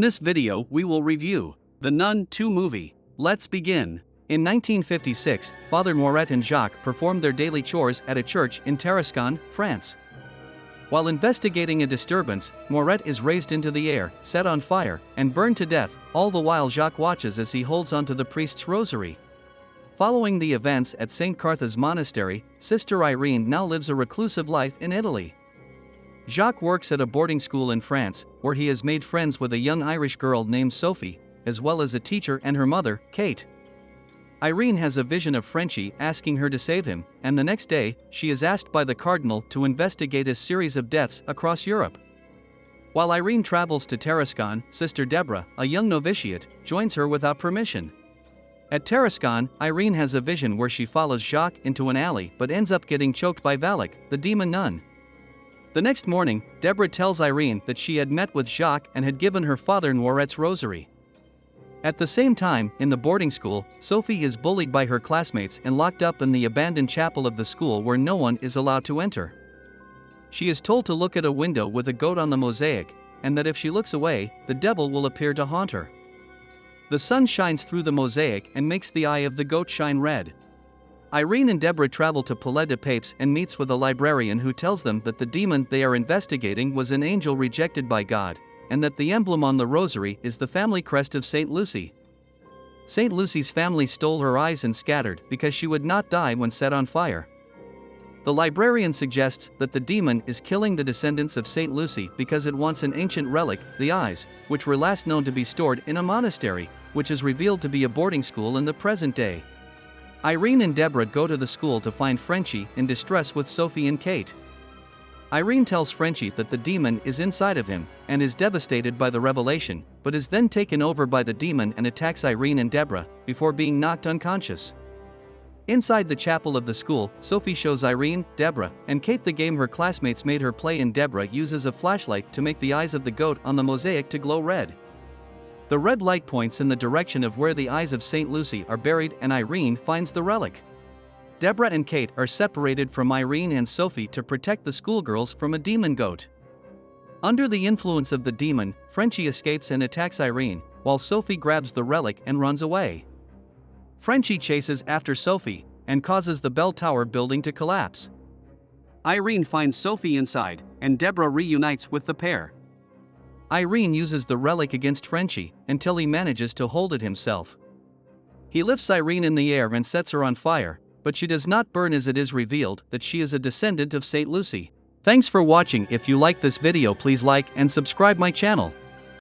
this video we will review the Nun II movie. Let's begin. In 1956, Father Moret and Jacques performed their daily chores at a church in Tarascon, France. While investigating a disturbance, Moret is raised into the air, set on fire, and burned to death, all the while Jacques watches as he holds onto the priest's rosary. Following the events at St. Cartha's Monastery, Sister Irene now lives a reclusive life in Italy. Jacques works at a boarding school in France, where he has made friends with a young Irish girl named Sophie, as well as a teacher and her mother, Kate. Irene has a vision of Frenchie asking her to save him, and the next day, she is asked by the cardinal to investigate a series of deaths across Europe. While Irene travels to Tarascon, Sister Deborah, a young novitiate, joins her without permission. At Tarascon, Irene has a vision where she follows Jacques into an alley but ends up getting choked by Valak, the demon nun. The next morning, Deborah tells Irene that she had met with Jacques and had given her father Moret's rosary. At the same time, in the boarding school, Sophie is bullied by her classmates and locked up in the abandoned chapel of the school where no one is allowed to enter. She is told to look at a window with a goat on the mosaic, and that if she looks away, the devil will appear to haunt her. The sun shines through the mosaic and makes the eye of the goat shine red. Irene and Deborah travel to Palais de Papes and meets with a librarian who tells them that the demon they are investigating was an angel rejected by God, and that the emblem on the rosary is the family crest of St. Lucy. St. Lucy's family stole her eyes and scattered because she would not die when set on fire. The librarian suggests that the demon is killing the descendants of St. Lucy because it wants an ancient relic, the eyes, which were last known to be stored in a monastery, which is revealed to be a boarding school in the present day. Irene and Deborah go to the school to find Frenchie in distress with Sophie and Kate. Irene tells Frenchie that the demon is inside of him, and is devastated by the revelation, but is then taken over by the demon and attacks Irene and Deborah, before being knocked unconscious. Inside the chapel of the school, Sophie shows Irene, Deborah, and Kate the game her classmates made her play, and Deborah uses a flashlight to make the eyes of the goat on the mosaic to glow red. The red light points in the direction of where the eyes of St. Lucy are buried, and Irene finds the relic. Deborah and Kate are separated from Irene and Sophie to protect the schoolgirls from a demon goat. Under the influence of the demon, Frenchie escapes and attacks Irene, while Sophie grabs the relic and runs away. Frenchie chases after Sophie, and causes the bell tower building to collapse. Irene finds Sophie inside, and Deborah reunites with the pair. Irene uses the relic against Frenchie, until he manages to hold it himself. He lifts Irene in the air and sets her on fire, but she does not burn, as it is revealed that she is a descendant of St. Lucy. Thanks for watching. If you like this video, please like and subscribe my channel.